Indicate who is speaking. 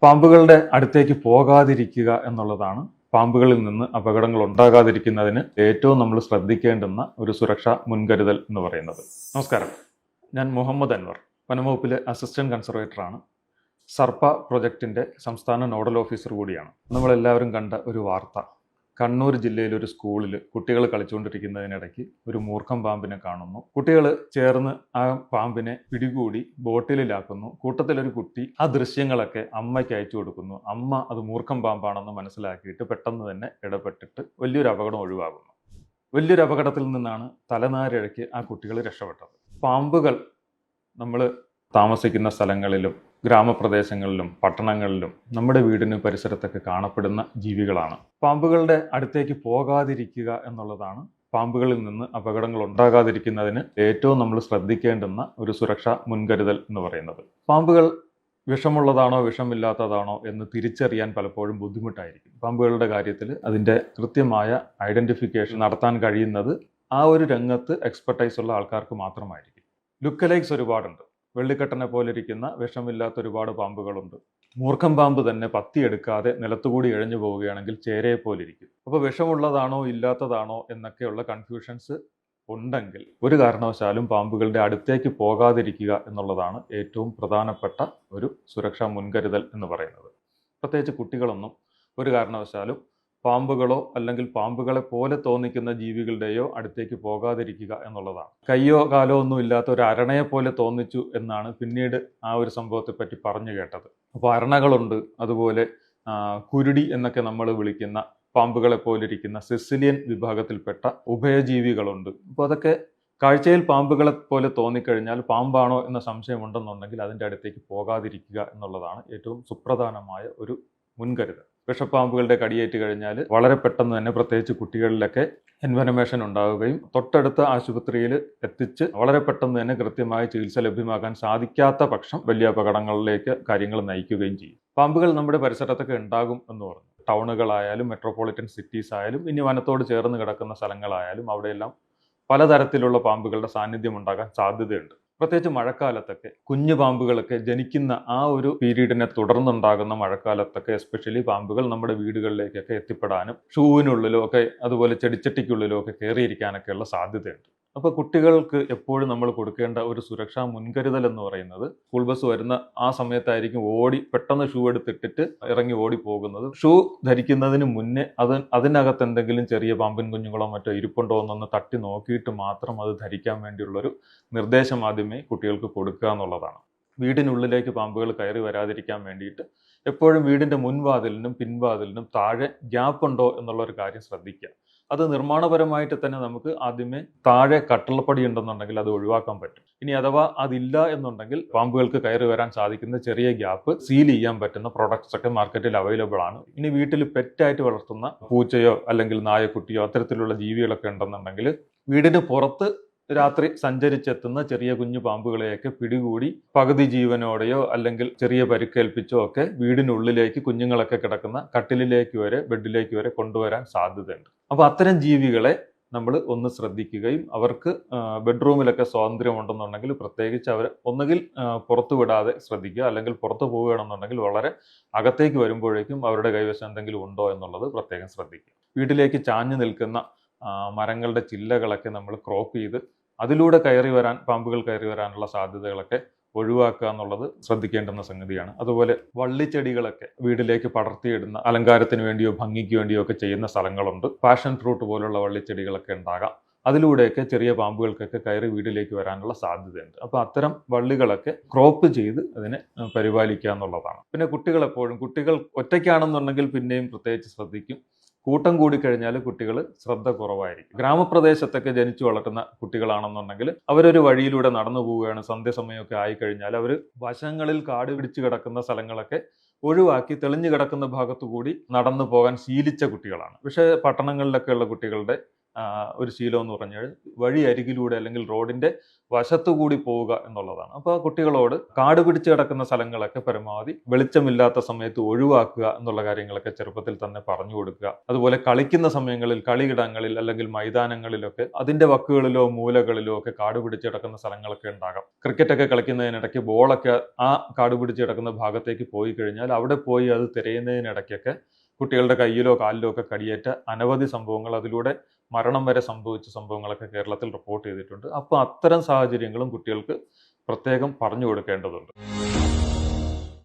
Speaker 1: പാമ്പുകളുടെ അടുത്തേക്ക് പോകാതിരിക്കുക എന്നുള്ളതാണ് പാമ്പുകളിൽ നിന്ന് അപകടങ്ങൾ ഉണ്ടാകാതിരിക്കുന്നതിന് ഏറ്റവും നമ്മൾ ശ്രദ്ധിക്കേണ്ടുന്ന ഒരു സുരക്ഷാ മുൻകരുതൽ എന്ന് പറയുന്നത്. നമസ്കാരം, ഞാൻ മുഹമ്മദ് അൻവർ, വനംവകുപ്പിലെ അസിസ്റ്റന്റ് കൺസർവേറ്ററാണ്. സർപ്പ പ്രൊജക്റ്റിന്റെ സംസ്ഥാന നോഡൽ ഓഫീസർ കൂടിയാണ്. നമ്മളെല്ലാവരും കണ്ട ഒരു വാർത്ത, കണ്ണൂർ ജില്ലയിലെ ഒരു സ്കൂളിൽ കുട്ടികൾ കളിച്ചുകൊണ്ടിരിക്കുന്നതിനിടയ്ക്ക് ഒരു മൂർഖം പാമ്പിനെ കാണുന്നു. കുട്ടികൾ ചേർന്ന് ആ പാമ്പിനെ പിടികൂടി ബോട്ടിലാക്കുന്നു. കൂട്ടത്തിലൊരു കുട്ടി ആ ദൃശ്യങ്ങളൊക്കെ അമ്മയ്ക്ക് അയച്ചു കൊടുക്കുന്നു. അമ്മ അത് മൂർഖം പാമ്പാണെന്ന് മനസ്സിലാക്കിയിട്ട് പെട്ടെന്ന് തന്നെ ഇടപെട്ടിട്ട് വലിയൊരു അപകടം ഒഴിവാകുന്നു. വലിയൊരു അപകടത്തിൽ നിന്നാണ് തലനാരിഴയ്ക്ക് ആ കുട്ടികൾ രക്ഷപ്പെട്ടത്. പാമ്പുകൾ നമ്മൾ താമസിക്കുന്ന സ്ഥലങ്ങളിലും ഗ്രാമപ്രദേശങ്ങളിലും പട്ടണങ്ങളിലും നമ്മുടെ വീടിന് പരിസരത്തൊക്കെ കാണപ്പെടുന്ന ജീവികളാണ്. പാമ്പുകളുടെ അടുത്തേക്ക് പോകാതിരിക്കുക എന്നുള്ളതാണ് പാമ്പുകളിൽ നിന്ന് അപകടങ്ങൾ ഉണ്ടാകാതിരിക്കുന്നതിന് ഏറ്റവും നമ്മൾ ശ്രദ്ധിക്കേണ്ടുന്ന ഒരു സുരക്ഷാ മുൻകരുതൽ എന്ന് പറയുന്നത്. പാമ്പുകൾ വിഷമുള്ളതാണോ വിഷമില്ലാത്തതാണോ എന്ന് തിരിച്ചറിയാൻ പലപ്പോഴും ബുദ്ധിമുട്ടായിരിക്കും. പാമ്പുകളുടെ കാര്യത്തിൽ അതിൻ്റെ കൃത്യമായ ഐഡന്റിഫിക്കേഷൻ നടത്താൻ കഴിയുന്നത് ആ ഒരു രംഗത്ത് എക്സ്പെർട്ടൈസ് ഉള്ള ആൾക്കാർക്ക് മാത്രമായിരിക്കും. ലുക്കലൈക്സ് ഒരുപാടുണ്ട്. വെള്ളിക്കെട്ടനെ പോലിരിക്കുന്ന വിഷമില്ലാത്ത ഒരുപാട് പാമ്പുകളുണ്ട്. മൂർഖം പാമ്പ് തന്നെ പത്തിയെടുക്കാതെ നിലത്തുകൂടി ഇഴഞ്ഞു പോവുകയാണെങ്കിൽ ചേരയെ പോലിരിക്കും. അപ്പോൾ വിഷമുള്ളതാണോ ഇല്ലാത്തതാണോ എന്നൊക്കെയുള്ള കൺഫ്യൂഷൻസ് ഉണ്ടെങ്കിൽ ഒരു കാരണവശാലും പാമ്പുകളുടെ അടുത്തേക്ക് പോകാതിരിക്കുക എന്നുള്ളതാണ് ഏറ്റവും പ്രധാനപ്പെട്ട ഒരു സുരക്ഷാ മുൻകരുതൽ എന്ന് പറയുന്നത്. പ്രത്യേകിച്ച് കുട്ടികളൊന്നും ഒരു കാരണവശാലും പാമ്പുകളോ അല്ലെങ്കിൽ പാമ്പുകളെ പോലെ തോന്നിക്കുന്ന ജീവികളുടെയോ അടുത്തേക്ക് പോകാതിരിക്കുക എന്നുള്ളതാണ്. കയ്യോ കാലോ ഒന്നും ഇല്ലാത്ത ഒരു അരണയെ പോലെ തോന്നിച്ചു എന്നാണ് പിന്നീട് ആ ഒരു സംഭവത്തെ പറ്റി പറഞ്ഞു കേട്ടത്. അപ്പോൾ അരണകളുണ്ട്, അതുപോലെ കുരുടി എന്നൊക്കെ നമ്മൾ വിളിക്കുന്ന പാമ്പുകളെ പോലിരിക്കുന്ന സിസിലിയൻ വിഭാഗത്തിൽപ്പെട്ട ഉഭയജീവികളുണ്ട്. അപ്പോൾ അതൊക്കെ കാഴ്ചയിൽ പാമ്പുകളെ പോലെ തോന്നിക്കഴിഞ്ഞാൽ പാമ്പാണോ എന്ന സംശയമുണ്ടെന്നുണ്ടെങ്കിൽ അതിൻ്റെ അടുത്തേക്ക് പോകാതിരിക്കുക എന്നുള്ളതാണ് ഏറ്റവും സുപ്രധാനമായ ഒരു മുൻകരുതൽ. വിഷപ്പാമ്പുകളുടെ കടിയേറ്റ് കഴിഞ്ഞാൽ വളരെ പെട്ടെന്ന് തന്നെ, പ്രത്യേകിച്ച് കുട്ടികളിലൊക്കെ എൻവനമേഷൻ ഉണ്ടാവുകയും തൊട്ടടുത്ത ആശുപത്രിയിൽ എത്തിച്ച് വളരെ പെട്ടെന്ന് തന്നെ കൃത്യമായ ചികിത്സ ലഭ്യമാക്കാൻ സാധിക്കാത്ത പക്ഷം വലിയ അപകടങ്ങളിലേക്ക് കാര്യങ്ങൾ നയിക്കുകയും ചെയ്യും. പാമ്പുകൾ നമ്മുടെ പരിസരത്തൊക്കെ ഉണ്ടാകും എന്ന് പറഞ്ഞു. ടൗണുകളായാലും മെട്രോപൊളിറ്റൻ സിറ്റീസ് ആയാലും ഇനി വനത്തോട് ചേർന്ന് കിടക്കുന്ന സ്ഥലങ്ങളായാലും അവിടെയെല്ലാം പലതരത്തിലുള്ള പാമ്പുകളുടെ സാന്നിധ്യം ഉണ്ടാകാൻ സാധ്യതയുണ്ട്. പ്രത്യേകിച്ച് മഴക്കാലത്തൊക്കെ കുഞ്ഞു പാമ്പുകളൊക്കെ ജനിക്കുന്ന ആ ഒരു പീരീഡിനെ തുടർന്നുണ്ടാകുന്ന മഴക്കാലത്തൊക്കെ എസ്പെഷ്യലി പാമ്പുകൾ നമ്മുടെ വീടുകളിലേക്കൊക്കെ എത്തിപ്പെടാനും ഷൂവിനുള്ളിലോ ഒക്കെ അതുപോലെ ചെടിച്ചട്ടിക്കുള്ളിലോ ഒക്കെ കയറിയിരിക്കാനൊക്കെയുള്ള സാധ്യതയുണ്ട്. അപ്പോൾ കുട്ടികൾക്ക് എപ്പോഴും നമ്മൾ കൊടുക്കേണ്ട ഒരു സുരക്ഷാ മുൻകരുതൽ എന്ന് പറയുന്നത്, സ്കൂൾ ബസ് വരുന്ന ആ സമയത്തായിരിക്കും പെട്ടെന്ന് ഷൂ എടുത്തിട്ടിട്ട് ഇറങ്ങി ഓടി പോകുന്നത്. ഷൂ ധരിക്കുന്നതിന് മുന്നേ അതിനകത്ത് എന്തെങ്കിലും ചെറിയ പാമ്പിൻ കുഞ്ഞുങ്ങളോ മറ്റോ ഇരിപ്പുണ്ടോ എന്നൊന്ന് തട്ടി നോക്കിയിട്ട് മാത്രം അത് ധരിക്കാൻ വേണ്ടിയുള്ളൊരു നിർദ്ദേശം ആദ്യമേ കുട്ടികൾക്ക് കൊടുക്കുക എന്നുള്ളതാണ്. വീടിനുള്ളിലേക്ക് പാമ്പുകൾ കയറി വരാതിരിക്കാൻ വേണ്ടിയിട്ട് എപ്പോഴും വീടിൻ്റെ മുൻവാതിലിനും പിൻവാതിലിനും താഴെ ഗ്യാപ്പ് ഉണ്ടോ എന്നുള്ളൊരു കാര്യം ശ്രദ്ധിക്കുക. അത് നിർമ്മാണപരമായിട്ട് തന്നെ നമുക്ക് ആദ്യമേ താഴെ കട്ടിളപ്പടി ഉണ്ടെന്നുണ്ടെങ്കിൽ അത് ഒഴിവാക്കാൻ പറ്റും. ഇനി അഥവാ അതില്ല എന്നുണ്ടെങ്കിൽ പാമ്പുകൾക്ക് കയറി വരാൻ സാധിക്കുന്ന ചെറിയ ഗ്യാപ്പ് സീൽ ചെയ്യാൻ പറ്റുന്ന പ്രോഡക്ട്സ് ഒക്കെ മാർക്കറ്റിൽ അവൈലബിൾ ആണ്. ഇനി വീട്ടിൽ പെറ്റായിട്ട് വളർത്തുന്ന പൂച്ചയോ അല്ലെങ്കിൽ നായക്കുട്ടിയോ അത്തരത്തിലുള്ള ജീവികളൊക്കെ ഉണ്ടെന്നുണ്ടെങ്കിൽ വീടിന് പുറത്ത് രാത്രി സഞ്ചരിച്ചെത്തുന്ന ചെറിയ കുഞ്ഞു പാമ്പുകളെയൊക്കെ പിടികൂടി പകുതി ജീവനോടെയോ അല്ലെങ്കിൽ ചെറിയ പരിക്കേൽപ്പിച്ചോ ഒക്കെ വീടിനുള്ളിലേക്ക് കുഞ്ഞുങ്ങളൊക്കെ കിടക്കുന്ന കട്ടിലിലേക്ക് വരെ ബെഡിലേക്ക് വരെ കൊണ്ടുവരാൻ സാധ്യതയുണ്ട്. അപ്പോൾ അത്തരം ജീവികളെ നമ്മൾ ഒന്ന് ശ്രദ്ധിക്കുകയും അവർക്ക് ബെഡ്റൂമിലൊക്കെ സ്വാതന്ത്ര്യമുണ്ടെന്നുണ്ടെങ്കിൽ പ്രത്യേകിച്ച് അവർ ഒന്നുകിൽ പുറത്തു വിടാതെ ശ്രദ്ധിക്കുക, അല്ലെങ്കിൽ പുറത്തു പോവുകയാണെന്നുണ്ടെങ്കിൽ വളരെ അകത്തേക്ക് വരുമ്പോഴേക്കും അവരുടെ കൈവശം എന്തെങ്കിലും ഉണ്ടോ എന്നുള്ളത് പ്രത്യേകം ശ്രദ്ധിക്കുക. വീട്ടിലേക്ക് ചാഞ്ഞു നിൽക്കുന്ന മരങ്ങളുടെ ചില്ലകളൊക്കെ നമ്മൾ ക്രോപ്പ് ചെയ്ത് അതിലൂടെ പാമ്പുകൾ കയറി വരാനുള്ള സാധ്യതകളൊക്കെ ഒഴിവാക്കുക എന്നുള്ളത് ശ്രദ്ധിക്കേണ്ടുന്ന സംഗതിയാണ്. അതുപോലെ വള്ളിച്ചെടികളൊക്കെ വീട്ടിലേക്ക് പടർത്തിയിടുന്ന അലങ്കാരത്തിന് വേണ്ടിയോ ഭംഗിക്ക് വേണ്ടിയോ ഒക്കെ ചെയ്യുന്ന സ്ഥലങ്ങളുണ്ട്. പാഷൻ ഫ്രൂട്ട് പോലുള്ള വള്ളിച്ചെടികളൊക്കെ ഉണ്ടാകാം. അതിലൂടെയൊക്കെ ചെറിയ പാമ്പുകൾക്കൊക്കെ കയറി വീട്ടിലേക്ക് വരാനുള്ള സാധ്യതയുണ്ട്. അപ്പോൾ അത്തരം വള്ളികളൊക്കെ ക്രോപ്പ് ചെയ്ത് അതിനെ പരിപാലിക്കുക എന്നുള്ളതാണ്. പിന്നെ കുട്ടികൾ ഒറ്റയ്ക്കാണെന്നുണ്ടെങ്കിൽ പിന്നെയും പ്രത്യേകിച്ച് ശ്രദ്ധിക്കും. കൂട്ടം കൂടിക്കഴിഞ്ഞാൽ കുട്ടികൾ ശ്രദ്ധ കുറവായിരിക്കും. ഗ്രാമപ്രദേശത്തൊക്കെ ജനിച്ചു വളർത്തുന്ന കുട്ടികളാണെന്നുണ്ടെങ്കിൽ അവരൊരു വഴിയിലൂടെ നടന്നു പോവുകയാണ്, സന്ധ്യാസമയമൊക്കെ ആയിക്കഴിഞ്ഞാൽ അവർ വശങ്ങളിൽ കാട് പിടിച്ച് കിടക്കുന്ന സ്ഥലങ്ങളൊക്കെ ഒഴിവാക്കി തെളിഞ്ഞു കിടക്കുന്ന ഭാഗത്തുകൂടി നടന്നു പോകാൻ ശീലിച്ച കുട്ടികളാണ്. പക്ഷേ പട്ടണങ്ങളിലൊക്കെ ഉള്ള കുട്ടികളുടെ ഒരു ശീലം എന്ന് പറഞ്ഞാൽ വഴി അരികിലൂടെ അല്ലെങ്കിൽ റോഡിന്റെ വശത്തുകൂടി പോവുക എന്നുള്ളതാണ്. അപ്പോൾ ആ കുട്ടികളോട് കാട് പിടിച്ച് കിടക്കുന്ന സ്ഥലങ്ങളൊക്കെ പരമാവധി വെളിച്ചമില്ലാത്ത സമയത്ത് ഒഴിവാക്കുക എന്നുള്ള കാര്യങ്ങളൊക്കെ ചെറുപ്പത്തിൽ തന്നെ പറഞ്ഞു കൊടുക്കുക. അതുപോലെ കളിക്കുന്ന സമയങ്ങളിൽ, കളിയിടങ്ങളിൽ അല്ലെങ്കിൽ മൈതാനങ്ങളിലൊക്കെ അതിന്റെ വക്കുകളിലോ മൂലകളിലോ ഒക്കെ കാട് പിടിച്ച് കിടക്കുന്ന സ്ഥലങ്ങളൊക്കെ ഉണ്ടാകാം. ക്രിക്കറ്റൊക്കെ കളിക്കുന്നതിനിടയ്ക്ക് ബോളൊക്കെ ആ കാട് പിടിച്ച് കിടക്കുന്ന ഭാഗത്തേക്ക് പോയി കഴിഞ്ഞാൽ അവിടെ പോയി അത് തിരയുന്നതിനിടയ്ക്കൊക്കെ കുട്ടികളുടെ കയ്യിലോ കാലിലോ ഒക്കെ കടിയേറ്റ അനവധി സംഭവങ്ങൾ, അതിലൂടെ മരണം വരെ സംഭവിച്ച സംഭവങ്ങളൊക്കെ കേരളത്തിൽ റിപ്പോർട്ട് ചെയ്തിട്ടുണ്ട്. അപ്പോൾ അത്തരം സാഹചര്യങ്ങളും കുട്ടികൾക്ക് പ്രത്യേകം പറഞ്ഞു കൊടുക്കേണ്ടതുണ്ട്.